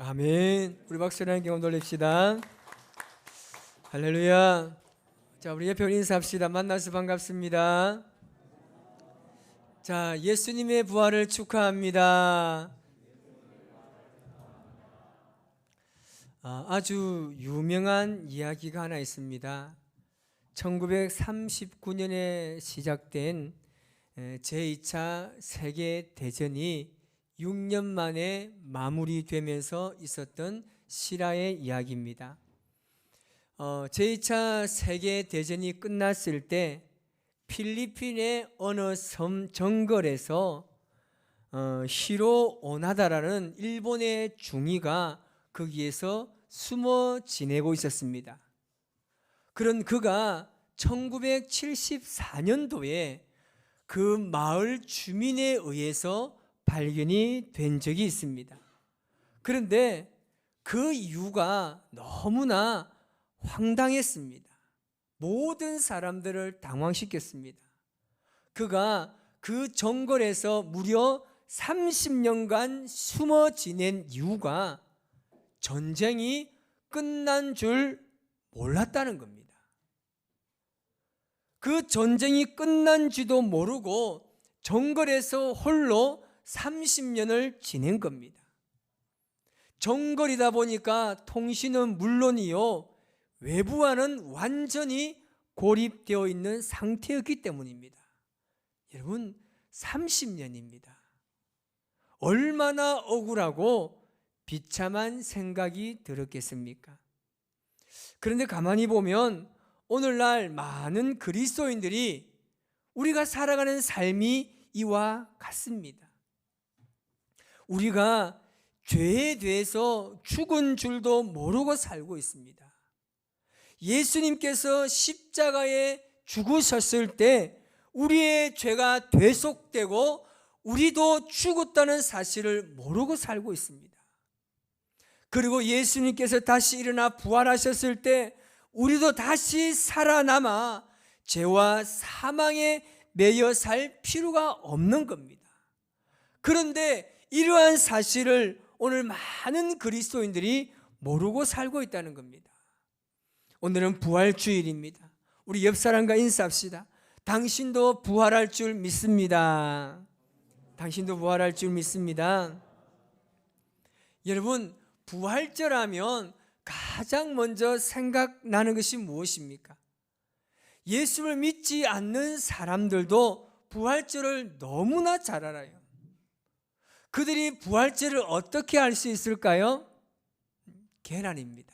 아멘. 우리 박수라는 경험 돌립시다. 할렐루야. 자, 우리 옆에 인사합시다. 만나서 반갑습니다. 자, 예수님의 부활을 축하합니다. 아주 유명한 이야기가 하나 있습니다. 1939년에 시작된 제2차 세계대전이 6년 만에 마무리되면서 있었던 실화의 이야기입니다. 제2차 세계대전이 끝났을 때 필리핀의 어느 섬 정글에서 히로 오나다라는 일본의 중위가 거기에서 숨어 지내고 있었습니다. 그런 그가 1974년도에 그 마을 주민에 의해서 발견이 된 적이 있습니다. 그런데 그 이유가 너무나 황당했습니다. 모든 사람들을 당황시켰습니다. 그가 그 정글에서 무려 30년간 숨어 지낸 이유가 전쟁이 끝난 줄 몰랐다는 겁니다. 그 전쟁이 끝난지도 모르고 정글에서 홀로 30년을 지낸 겁니다. 정글이다 보니까 통신은 물론이요, 외부와는 완전히 고립되어 있는 상태였기 때문입니다. 여러분, 30년입니다. 얼마나 억울하고 비참한 생각이 들었겠습니까? 그런데 가만히 보면 오늘날 많은 그리스도인들이 우리가 살아가는 삶이 이와 같습니다. 우리가 죄에 대해서 죽은 줄도 모르고 살고 있습니다. 예수님께서 십자가에 죽으셨을 때 우리의 죄가 대속되고 우리도 죽었다는 사실을 모르고 살고 있습니다. 그리고 예수님께서 다시 일어나 부활하셨을 때 우리도 다시 살아남아 죄와 사망에 매여 살 필요가 없는 겁니다. 그런데 이러한 사실을 오늘 많은 그리스도인들이 모르고 살고 있다는 겁니다. 오늘은 부활주일입니다. 우리 옆 사람과 인사합시다. 당신도 부활할 줄 믿습니다. 당신도 부활할 줄 믿습니다. 여러분, 부활절하면 가장 먼저 생각나는 것이 무엇입니까? 예수를 믿지 않는 사람들도 부활절을 너무나 잘 알아요. 그들이 부활절을 어떻게 알 수 있을까요? 계란입니다.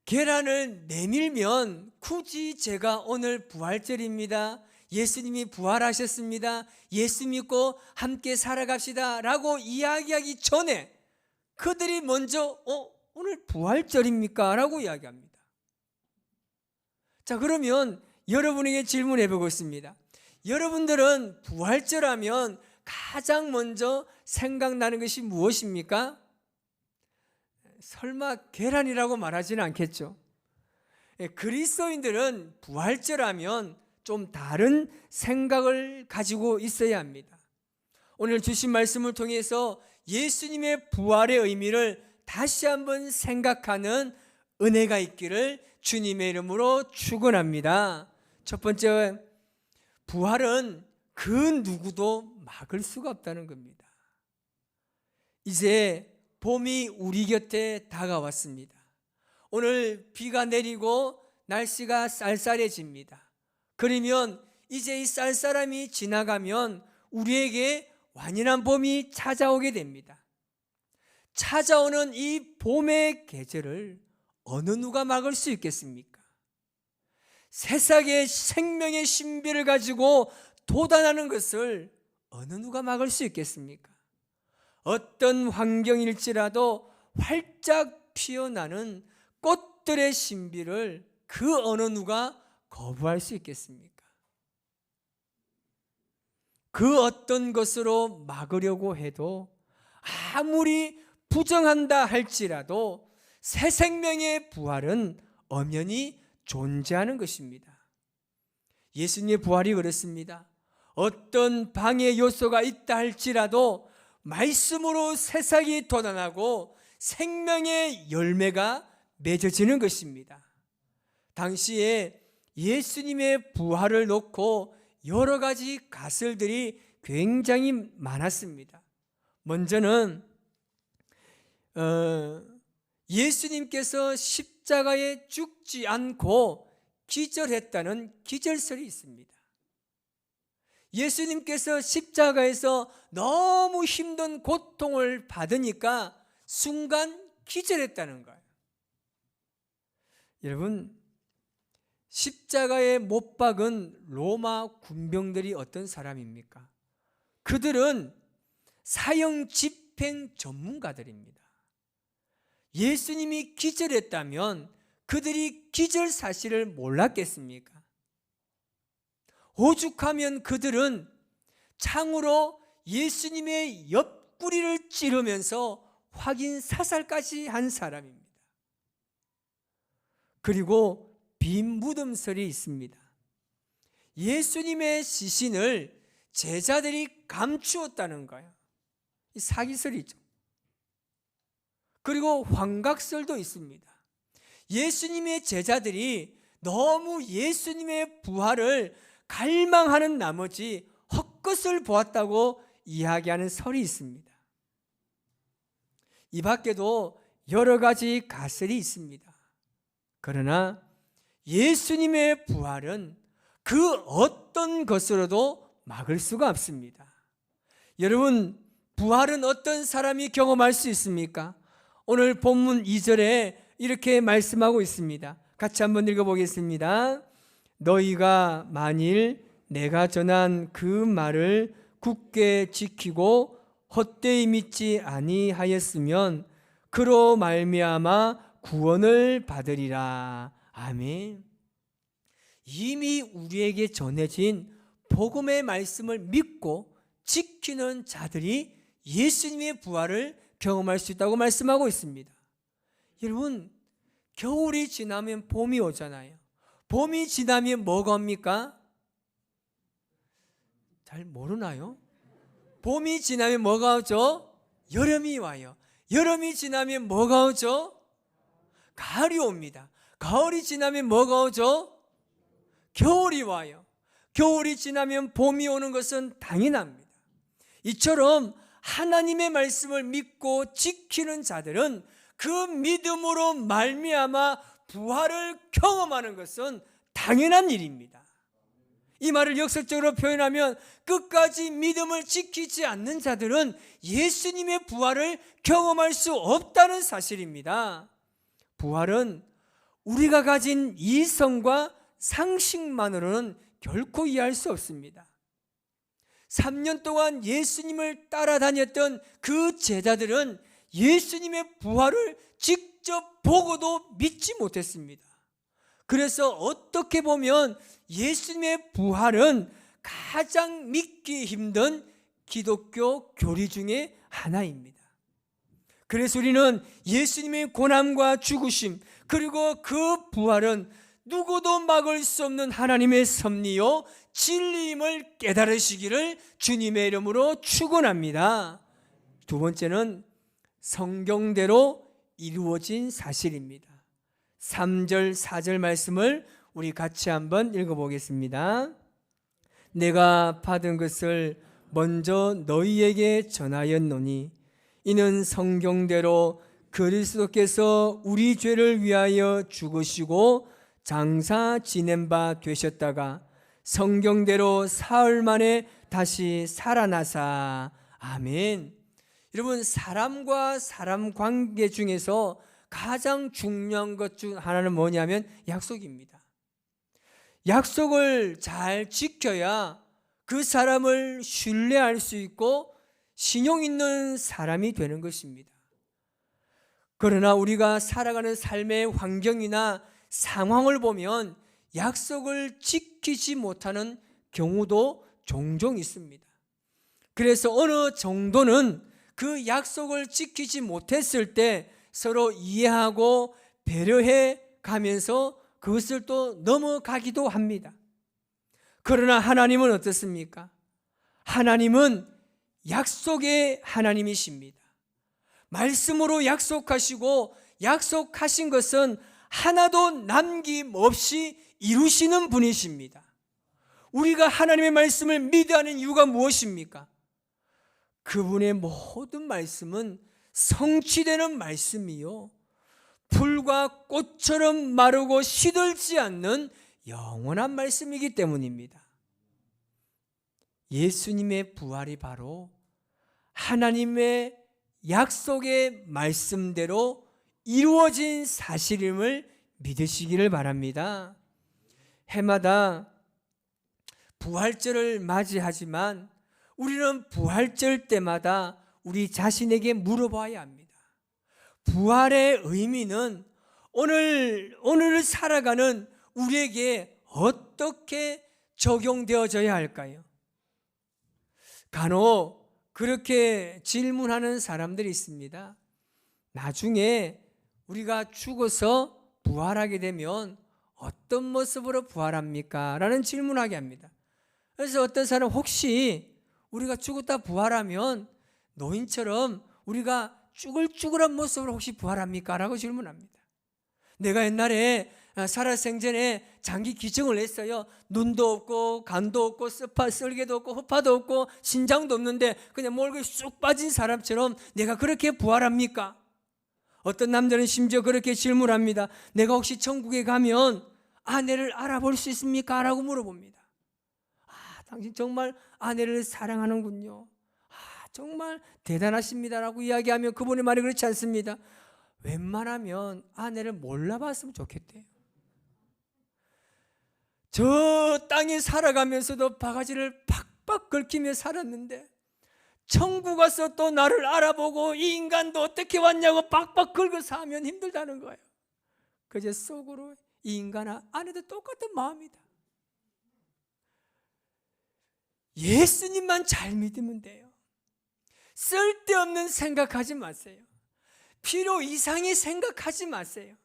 계란을 내밀면 굳이 제가 오늘 부활절입니다, 예수님이 부활하셨습니다, 예수 믿고 함께 살아갑시다 라고 이야기하기 전에 그들이 먼저 오늘 부활절입니까? 라고 이야기합니다. 자, 그러면 여러분에게 질문해 보겠습니다. 여러분들은 부활절하면 가장 먼저 생각나는 것이 무엇입니까? 설마 계란이라고 말하지는 않겠죠. 그리스도인들은 부활절하면 좀 다른 생각을 가지고 있어야 합니다. 오늘 주신 말씀을 통해서 예수님의 부활의 의미를 다시 한번 생각하는 은혜가 있기를 주님의 이름으로 축원합니다. 첫 번째, 부활은 그 누구도 막을 수가 없다는 겁니다. 이제 봄이 우리 곁에 다가왔습니다. 오늘 비가 내리고 날씨가 쌀쌀해집니다. 그러면 이제 이 쌀쌀함이 지나가면 우리에게 완연한 봄이 찾아오게 됩니다. 찾아오는 이 봄의 계절을 어느 누가 막을 수 있겠습니까? 새싹의 생명의 신비를 가지고 돋아나는 것을 어느 누가 막을 수 있겠습니까? 어떤 환경일지라도 활짝 피어나는 꽃들의 신비를 그 어느 누가 거부할 수 있겠습니까? 그 어떤 것으로 막으려고 해도 아무리 부정한다 할지라도 새 생명의 부활은 엄연히 존재하는 것입니다. 예수님의 부활이 그렇습니다. 어떤 방해 요소가 있다 할지라도 말씀으로 새싹이 돋아나고 생명의 열매가 맺어지는 것입니다. 당시에 예수님의 부활을 놓고 여러 가지 가설들이 굉장히 많았습니다. 먼저는 예수님께서 십자가에 죽지 않고 기절했다는 기절설이 있습니다. 예수님께서 십자가에서 너무 힘든 고통을 받으니까 순간 기절했다는 거예요. 여러분, 십자가에 못 박은 로마 군병들이 어떤 사람입니까? 그들은 사형 집행 전문가들입니다. 예수님이 기절했다면 그들이 기절 사실을 몰랐겠습니까? 오죽하면 그들은 창으로 예수님의 옆구리를 찌르면서 확인 사살까지 한 사람입니다. 그리고 빈 무덤설이 있습니다. 예수님의 시신을 제자들이 감추었다는 거예요. 이 사기설이죠. 그리고 환각설도 있습니다. 예수님의 제자들이 너무 예수님의 부활을 갈망하는 나머지 헛것을 보았다고 이야기하는 설이 있습니다. 이 밖에도 여러 가지 가설이 있습니다. 그러나 예수님의 부활은 그 어떤 것으로도 막을 수가 없습니다. 여러분, 부활은 어떤 사람이 경험할 수 있습니까? 오늘 본문 2절에 이렇게 말씀하고 있습니다. 같이 한번 읽어보겠습니다. 너희가 만일 내가 전한 그 말을 굳게 지키고 헛되이 믿지 아니하였으면 그로 말미암아 구원을 받으리라. 아멘. 이미 우리에게 전해진 복음의 말씀을 믿고 지키는 자들이 예수님의 부활을 경험할 수 있다고 말씀하고 있습니다. 여러분, 겨울이 지나면 봄이 오잖아요. 봄이 지나면 뭐가 옵니까? 잘 모르나요? 봄이 지나면 뭐가 오죠? 여름이 와요. 여름이 지나면 뭐가 오죠? 가을이 옵니다. 가을이 지나면 뭐가 오죠? 겨울이 와요. 겨울이 지나면 봄이 오는 것은 당연합니다. 이처럼 하나님의 말씀을 믿고 지키는 자들은 그 믿음으로 말미암아 부활을 경험하는 것은 당연한 일입니다. 이 말을 역설적으로 표현하면 끝까지 믿음을 지키지 않는 자들은 예수님의 부활을 경험할 수 없다는 사실입니다. 부활은 우리가 가진 이성과 상식만으로는 결코 이해할 수 없습니다. 3년 동안 예수님을 따라다녔던 그 제자들은 예수님의 부활을 직접 보고도 믿지 못했습니다. 그래서 어떻게 보면 예수님의 부활은 가장 믿기 힘든 기독교 교리 중에 하나입니다. 그래서 우리는 예수님의 고난과 죽으심 그리고 그 부활은 누구도 막을 수 없는 하나님의 섭리요 진리임을 깨달으시기를 주님의 이름으로 축원합니다. 두 번째는 성경대로 이루어진 사실입니다. 3절 4절 말씀을 우리 같이 한번 읽어보겠습니다. 내가 받은 것을 먼저 너희에게 전하였노니 이는 성경대로 그리스도께서 우리 죄를 위하여 죽으시고 장사 지낸 바 되셨다가 성경대로 사흘 만에 다시 살아나사. 아멘. 여러분, 사람과 사람 관계 중에서 가장 중요한 것 중 하나는 뭐냐면 약속입니다. 약속을 잘 지켜야 그 사람을 신뢰할 수 있고 신용 있는 사람이 되는 것입니다. 그러나 우리가 살아가는 삶의 환경이나 상황을 보면 약속을 지키지 못하는 경우도 종종 있습니다. 그래서 어느 정도는 그 약속을 지키지 못했을 때 서로 이해하고 배려해 가면서 그것을 또 넘어가기도 합니다. 그러나 하나님은 어떻습니까? 하나님은 약속의 하나님이십니다. 말씀으로 약속하시고 약속하신 것은 하나도 남김없이 이루시는 분이십니다. 우리가 하나님의 말씀을 믿어야 하는 이유가 무엇입니까? 그분의 모든 말씀은 성취되는 말씀이요, 풀과 꽃처럼 마르고 시들지 않는 영원한 말씀이기 때문입니다. 예수님의 부활이 바로 하나님의 약속의 말씀대로 이루어진 사실임을 믿으시기를 바랍니다. 해마다 부활절을 맞이하지만 우리는 부활절 때마다 우리 자신에게 물어봐야 합니다. 부활의 의미는 오늘을 살아가는 우리에게 어떻게 적용되어져야 할까요? 간혹 그렇게 질문하는 사람들이 있습니다. 나중에 우리가 죽어서 부활하게 되면 어떤 모습으로 부활합니까? 라는 질문하게 합니다. 그래서 어떤 사람, 혹시 우리가 죽었다 부활하면 노인처럼 우리가 쭈글쭈글한 모습으로 혹시 부활합니까? 라고 질문합니다. 내가 옛날에 살아생전에 장기 기증을 했어요. 눈도 없고 간도 없고 쓸개도 없고 허파도 없고 신장도 없는데 그냥 몰골이 쑥 빠진 사람처럼 내가 그렇게 부활합니까? 어떤 남자는 심지어 그렇게 질문합니다. 내가 혹시 천국에 가면 아내를 알아볼 수 있습니까? 라고 물어봅니다. 당신 정말 아내를 사랑하는군요. 정말 대단하십니다 라고 이야기하면 그분의 말이 그렇지 않습니다. 웬만하면 아내를 몰라봤으면 좋겠대요. 저 땅에 살아가면서도 바가지를 팍팍 긁히며 살았는데 천국 가서 또 나를 알아보고 이 인간도 어떻게 왔냐고 팍팍 긁어서 하면 힘들다는 거예요. 그저 속으로 이 인간 안에도 똑같은 마음이다. 예수님만 잘 믿으면 돼요. 쓸데없는 생각하지 마세요. 필요 이상의 생각하지 마세요.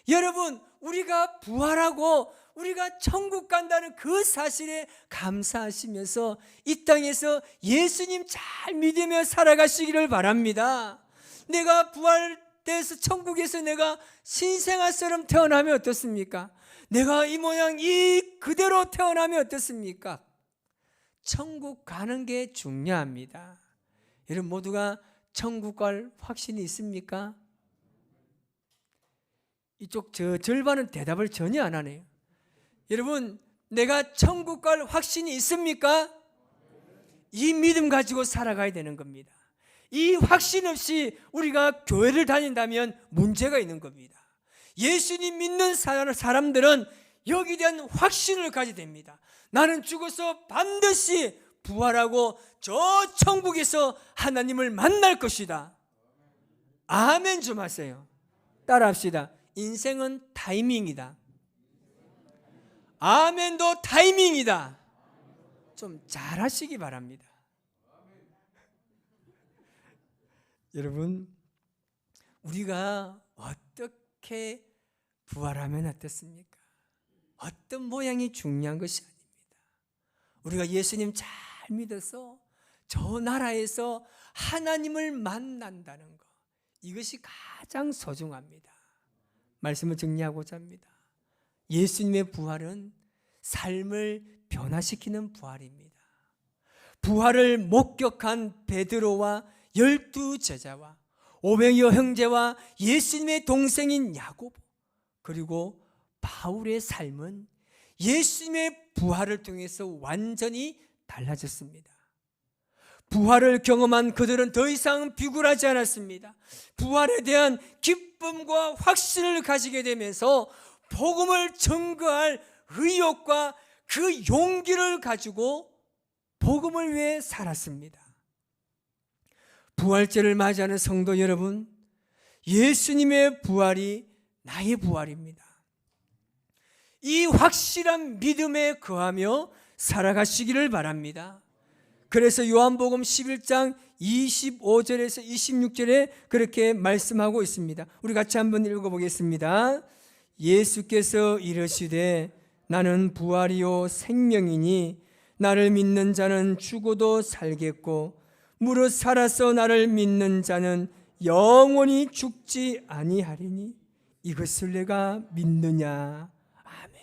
여러분, 우리가 부활하고 우리가 천국 간다는 그 사실에 감사하시면서 이 땅에서 예수님 잘 믿으며 살아가시기를 바랍니다. 내가 부활돼서 천국에서 내가 신생아처럼 태어나면 어떻습니까? 내가 이 모양 이 그대로 태어나면 어떻습니까? 천국 가는 게 중요합니다. 여러분 모두가 천국 갈 확신이 있습니까? 이쪽 절반은 대답을 전혀 안 하네요. 여러분, 내가 천국 갈 확신이 있습니까? 이 믿음 가지고 살아가야 되는 겁니다. 이 확신 없이 우리가 교회를 다닌다면 문제가 있는 겁니다. 예수님 믿는 사람들은 여기에 대한 확신을 가지게 됩니다. 나는 죽어서 반드시 부활하고 저 천국에서 하나님을 만날 것이다. 아멘 좀 하세요. 따라합시다. 인생은 타이밍이다. 아멘도 타이밍이다. 좀 잘하시기 바랍니다. 여러분, 우리가 어떻게 부활하면 어떻습니까? 어떤 모양이 중요한 것이 아닙니다. 우리가 예수님 잘 믿어서 저 나라에서 하나님을 만난다는 것, 이것이 가장 소중합니다. 말씀을 정리하고자 합니다. 예수님의 부활은 삶을 변화시키는 부활입니다. 부활을 목격한 베드로와 12 제자와 500여 형제와 예수님의 동생인 야고보, 그리고 바울의 삶은 예수님의 부활을 통해서 완전히 달라졌습니다. 부활을 경험한 그들은 더 이상 비굴하지 않았습니다. 부활에 대한 기쁨과 확신을 가지게 되면서 복음을 증거할 의욕과 그 용기를 가지고 복음을 위해 살았습니다. 부활절을 맞이하는 성도 여러분, 예수님의 부활이 나의 부활입니다. 이 확실한 믿음에 거하며 살아가시기를 바랍니다. 그래서 요한복음 11장 25절에서 26절에 그렇게 말씀하고 있습니다. 우리 같이 한번 읽어보겠습니다. 예수께서 이르시되 나는 부활이요 생명이니 나를 믿는 자는 죽어도 살겠고 무릇 살아서 나를 믿는 자는 영원히 죽지 아니하리니 이것을 내가 믿느냐. 아멘.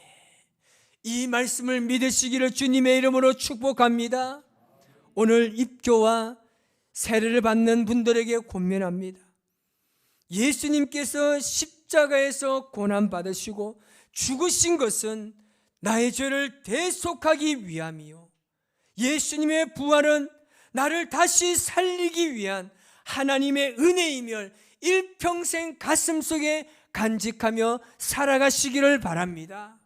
이 말씀을 믿으시기를 주님의 이름으로 축복합니다. 오늘 입교와 세례를 받는 분들에게 권면합니다. 예수님께서 십자가에서 고난받으시고 죽으신 것은 나의 죄를 대속하기 위함이요, 예수님의 부활은 나를 다시 살리기 위한 하나님의 은혜이며 일평생 가슴속에 간직하며 살아가시기를 바랍니다.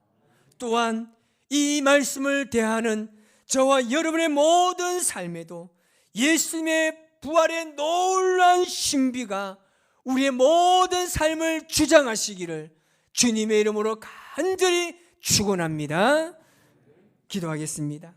또한 이 말씀을 대하는 저와 여러분의 모든 삶에도 예수님의 부활의 놀라운 신비가 우리의 모든 삶을 주장하시기를 주님의 이름으로 간절히 축원합니다. 기도하겠습니다.